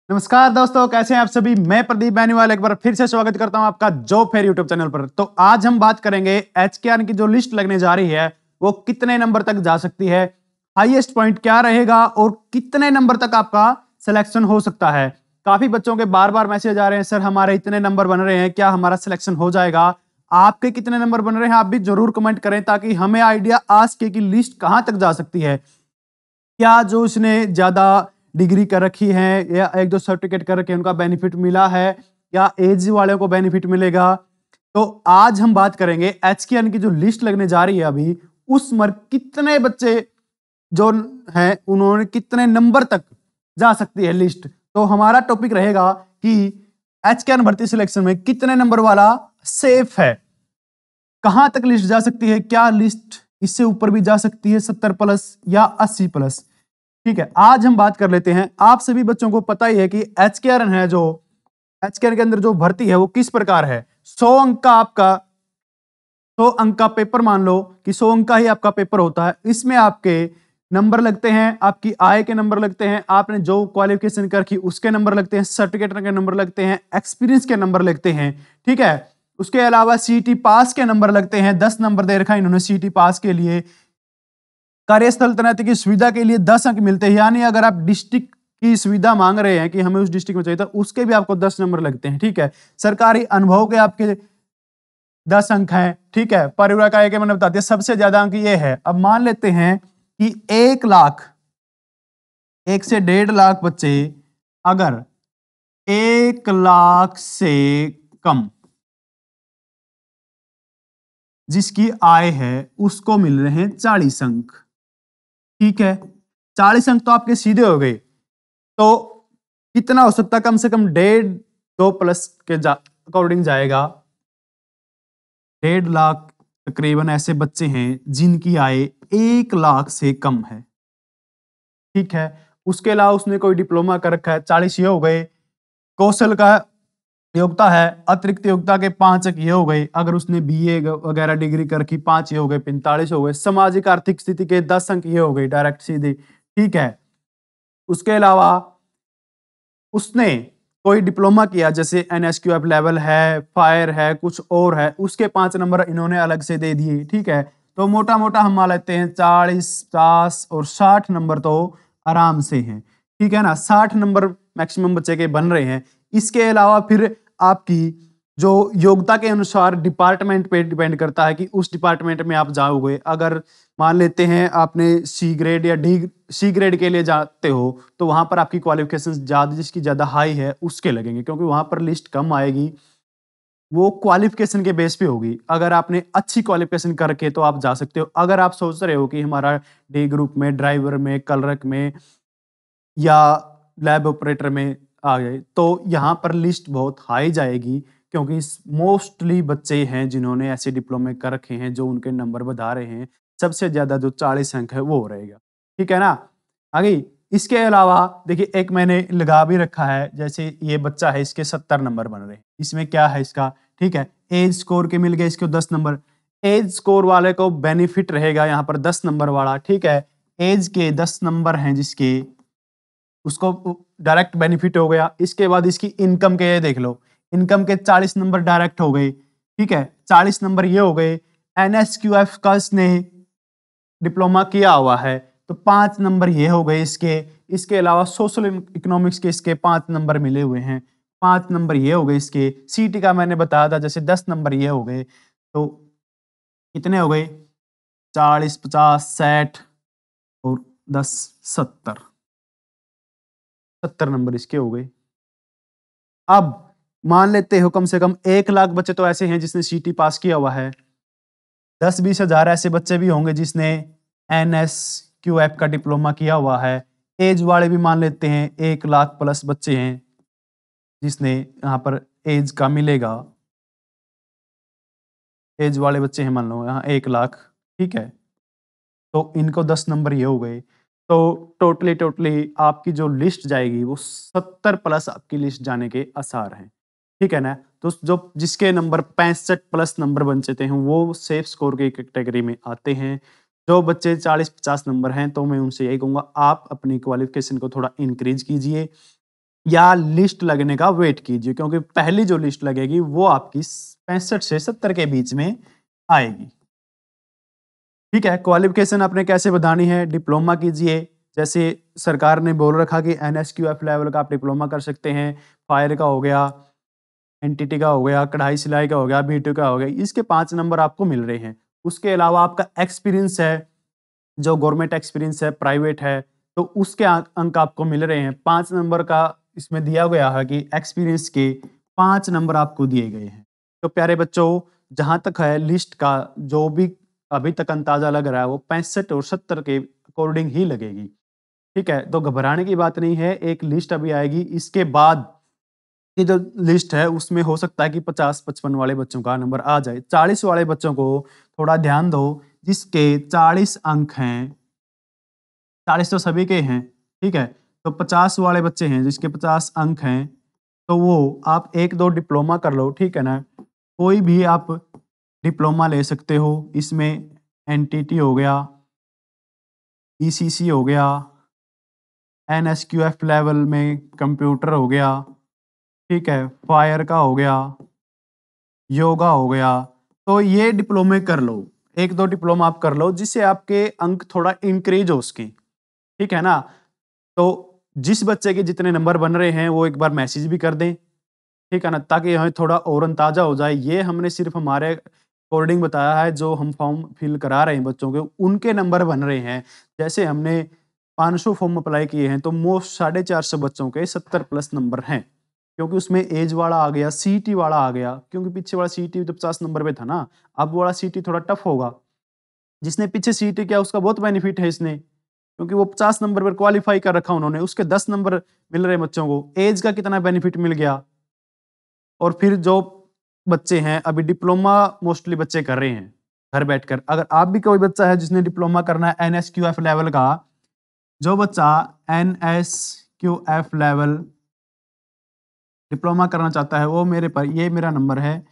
नमस्कार दोस्तों, कैसे हैं आप सभी। मैं प्रदीप बैनीवाल एक बार फिर से स्वागत करता हूं आपका जॉब फेयर यूट्यूब चैनल पर। तो आज हम बात करेंगे एचकेआर की जो लिस्ट लगने जा रही है वो कितने नंबर तक जा सकती है, हाईएस्ट पॉइंट क्या रहेगा और कितने नंबर तक आपका सिलेक्शन हो सकता है। काफी बच्चों के बार बार मैसेज आ रहे हैं, सर हमारे इतने नंबर बन रहे हैं, क्या हमारा सिलेक्शन हो जाएगा। आपके कितने नंबर बन रहे हैं आप भी जरूर कमेंट करें ताकि हमें आइडिया आ सके कि लिस्ट कहां तक जा सकती है। क्या जो उसने ज्यादा डिग्री कर रखी है या एक दो सर्टिफिकेट कर रखे हैं उनका बेनिफिट मिला है या एज वाले को बेनिफिट मिलेगा। तो आज हम बात करेंगे एचकेएन की जो लिस्ट लगने जा रही है अभी, उस मर कितने बच्चे जो हैं उन्होंने कितने नंबर तक जा सकती है लिस्ट। तो हमारा टॉपिक रहेगा कि एचकेएन भर्ती सिलेक्शन में कितने नंबर वाला सेफ है, कहां तक लिस्ट जा सकती है, क्या लिस्ट इससे ऊपर भी जा सकती है 70+ या 80+। ठीक है, आज हम बात कर लेते हैं। आप सभी बच्चों को पता ही है कि एचकेआर है, जो एचकेआर के अंदर जो भर्ती है वो किस प्रकार है। 100 अंक का आपका 100 अंक का पेपर, मान लो कि 100 अंक का ही आपका पेपर होता है। इसमें आपके नंबर लगते हैं, आपकी आय के नंबर लगते हैं, आपने जो क्वालिफिकेशन कर रखी उसके नंबर लगते हैं, सर्टिफिकेट के नंबर लगते हैं, एक्सपीरियंस के नंबर लगते हैं। ठीक है, उसके अलावा सीटी पास के नंबर लगते हैं। 10 नंबर दे रखा है इन्होंने सीटी पास के लिए। कार्यस्थल तैनाती की सुविधा के लिए 10 अंक मिलते हैं, यानी अगर आप डिस्ट्रिक्ट की सुविधा मांग रहे हैं कि हमें उस डिस्ट्रिक्ट में चाहिए तो उसके भी आपको 10 नंबर लगते हैं। ठीक है, सरकारी अनुभव के आपके 10 अंक हैं। ठीक है, परिवार का एक मैंने बता दिया, सबसे ज्यादा अंक ये है। अब मान लेते हैं कि 1 लाख 1 से 1.5 लाख बच्चे अगर 1 लाख से कम जिसकी आय है उसको मिल रहे हैं 40 अंक। ठीक है, 40 अंक तो आपके सीधे हो गए। तो कितना हो सकता है, कम से कम 1.5-2+ के अकॉर्डिंग जाएगा। 1.5 लाख तकरीबन ऐसे बच्चे हैं जिनकी आय 1 लाख से कम है। ठीक है, उसके अलावा उसने कोई डिप्लोमा कर रखा है, 40 ये हो गए। कौशल का योग्यता है, अतिरिक्त योग्यता के 5 अंक ये हो गए। अगर उसने बीए वगैरह डिग्री कर रखी 5 ये हो गए, 45 हो गए। सामाजिक आर्थिक स्थिति के 10 अंक ये हो गए डायरेक्ट सीधे। ठीक है, उसके अलावा उसने कोई डिप्लोमा किया जैसे एनएसक्यूएफ लेवल है, फायर है, कुछ और है, उसके 5 नंबर इन्होंने अलग से दे दिए। ठीक है, तो मोटा मोटा हम मान लेते हैं 40, 50 और 60 नंबर तो आराम से हैं। ठीक है ना, 60 नंबर मैक्सिमम बच्चे के बन रहे हैं। इसके अलावा फिर आपकी जो योग्यता के अनुसार डिपार्टमेंट पे डिपेंड करता है कि उस डिपार्टमेंट में आप जाओगे। अगर मान लेते हैं आपने सी ग्रेड या डी सी ग्रेड के लिए जाते हो तो वहां पर आपकी क्वालिफिकेशन ज्यादा, जिसकी ज्यादा हाई है उसके लगेंगे, क्योंकि वहां पर लिस्ट कम आएगी। वो क्वालिफिकेशन के बेस पे होगी। अगर आपने अच्छी क्वालिफिकेशन करके तो आप जा सकते हो। अगर आप सोच रहे हो कि हमारा डी ग्रुप में, ड्राइवर में, क्लर्क में या लैब ऑपरेटर में आ गए तो यहाँ पर लिस्ट बहुत हाई जाएगी, क्योंकि मोस्टली बच्चे हैं जिन्होंने ऐसे डिप्लोमे कर रखे हैं जो उनके नंबर बढ़ा रहे हैं। सबसे ज्यादा जो 40 अंक है वो रहेगा। ठीक है ना, आगे इसके अलावा देखिए एक मैंने लगा भी रखा है, जैसे ये बच्चा है इसके 70 नंबर बन रहे हैं। इसमें क्या है इसका, ठीक है, एज स्कोर के मिल गए इसको 10 नंबर। एज स्कोर वाले को बेनिफिट रहेगा यहाँ पर 10 नंबर वाला। ठीक है, एज के 10 नंबर हैं जिसके, उसको डायरेक्ट बेनिफिट हो गया। इसके बाद इसकी इनकम के ये देख लो, इनकम के 40 नंबर डायरेक्ट हो गए। ठीक है, 40 नंबर ये हो गए। एनएसक्यूएफ का इसने डिप्लोमा किया हुआ है तो 5 नंबर ये हो गए इसके। इसके अलावा सोशल इकोनॉमिक्स के इसके 5 नंबर मिले हुए हैं, 5 नंबर ये हो गए इसके। सीटी का मैंने बताया था जैसे 10 नंबर ये हो गए, तो कितने हो गए, 40, 50, 60 और 10, 70 नंबर इसके हो गए। अब मान लेते हो कम से कम 1 लाख बच्चे तो ऐसे हैं जिसने सीटी पास किया हुआ है। 10-20 हजार ऐसे बच्चे भी होंगे जिसने एनएसक्यूएफ का डिप्लोमा किया हुआ है। एज वाले भी मान लेते हैं 1 लाख+ बच्चे हैं जिसने यहाँ पर एज का मिलेगा। एज वाले बच्चे हैं मान लो यहाँ 1 लाख। ठीक है, तो इनको 10 नंबर ये हो गए। तो टोटली आपकी जो लिस्ट जाएगी वो 70+ आपकी लिस्ट जाने के आसार हैं। ठीक है ना, तो जो जिसके नंबर 65+ नंबर बन जाते हैं वो सेफ स्कोर की कैटेगरी में आते हैं। जो बच्चे 40-50 नंबर हैं तो मैं उनसे यही कहूंगा आप अपनी क्वालिफिकेशन को थोड़ा इंक्रीज कीजिए। या लिस्ट लगने का वेट कीजिए, क्योंकि पहली जो लिस्ट लगेगी वो आपकी 65 से 70 के बीच में आएगी। ठीक है, क्वालिफिकेशन आपने कैसे बढ़ानी है? डिप्लोमा कीजिए, जैसे सरकार ने बोल रखा कि एनएसक्यूएफ लेवल का आप डिप्लोमा कर सकते हैं, फायर का हो गया, एनटीटी का हो गया, कढ़ाई सिलाई का हो गया, बीटू का हो गया, इसके 5 नंबर आपको मिल रहे हैं। उसके अलावा आपका एक्सपीरियंस है, जो गवर्नमेंट एक्सपीरियंस है, प्राइवेट है, तो उसके अंक आपको मिल रहे हैं। 5 नंबर का इसमें दिया गया है कि एक्सपीरियंस के 5 नंबर आपको दिए गए हैं। तो प्यारे बच्चों, जहाँ तक है लिस्ट का जो भी अभी तक अंदाज़ा लग रहा है वो 65 और 70 के अकॉर्डिंग ही लगेगी। ठीक है? तो घबराने की बात नहीं है, एक लिस्ट अभी आएगी, इसके बाद की जो लिस्ट है उसमें हो सकता है कि 50-55 वाले बच्चों का नंबर आ जाए। 40 वाले बच्चों को थोड़ा ध्यान दो, जिसके 40 अंक हैं, 40 तो सभी के हैं, ठीक है? तो 50 वाले बच्चे हैं जिसके 50 अंक हैं, तो वो आप 1-2 डिप्लोमा कर लो, ठीक है ना? कोई भी आप डिप्लोमा ले सकते हो, इसमें एनटीटी हो गया, ईसीसी हो गया, एनएसक्यूएफ लेवल में कंप्यूटर हो गया, ठीक है? फायर का हो गया, योगा हो गया, तो ये डिप्लोमे कर लो। 1-2 डिप्लोमा आप कर लो जिससे आपके अंक थोड़ा इंक्रीज़ हो उसकी, ठीक है ना? तो जिस बच्चे के जितने नंबर बन रहे हैं वो एक बार मैसेज भी कर दें, ठीक है ना? ताकि हमें थोड़ा और अंदाज़ा हो जाए। ये हमने सिर्फ़ हमारे अकॉर्डिंग बताया है, जो हम फॉर्म फिल करा रहे हैं बच्चों के, उनके नंबर बन रहे हैं। जैसे हमने 500 फॉर्म अप्लाई किए हैं, तो मोस्ट 450 बच्चों के 70 प्लस नंबर हैं। क्योंकि उसमें ऐज वाला आ गया, सीईटी वाला आ गया, क्योंकि पीछे वाला सीईटी तो 50 नंबर पे था ना, अब वाला सीईटी थोड़ा टफ होगा। जिसने पीछे सीईटी किया उसका बहुत बेनिफिट है इसमें, क्योंकि वो 50 नंबर पर क्वालीफाई कर रखा उन्होंने, उसके 10 नंबर मिल रहे हैं बच्चों को। ऐज का कितना बेनिफिट मिल गया। और फिर जो बच्चे हैं अभी डिप्लोमा मोस्टली बच्चे कर रहे हैं घर बैठकर। अगर आप भी कोई बच्चा है जिसने डिप्लोमा करना है एनएसक्यूएफ लेवल का, जो बच्चा एनएसक्यूएफ लेवल डिप्लोमा करना चाहता है वो मेरे पर, ये मेरा नंबर है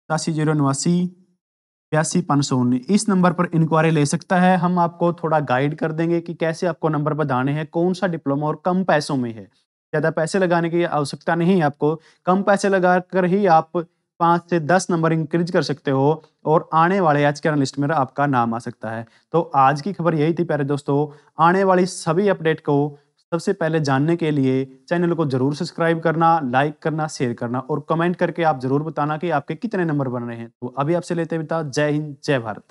8709982519, इस नंबर पर इंक्वायरी ले सकता है। हम आपको थोड़ा गाइड कर देंगे कि कैसे आपको नंबर बढ़ाने हैं, कौन सा डिप्लोमा और कम पैसों में है। ज़्यादा पैसे लगाने की आवश्यकता नहीं है आपको, कम पैसे लगाकर ही आप 5 से 10 नंबर इंक्रीज़ कर सकते हो और आने वाले एचकेआर लिस्ट में आपका नाम आ सकता है। तो आज की खबर यही थी प्यारे दोस्तों, आने वाली सभी अपडेट को सबसे पहले जानने के लिए चैनल को ज़रूर सब्सक्राइब करना, लाइक करना, शेयर करना और कमेंट करके आप ज़रूर बताना कि आपके कितने नंबर बन रहे हैं। तो अभी आपसे लेते हैं विदा, जय हिंद, जय भारत।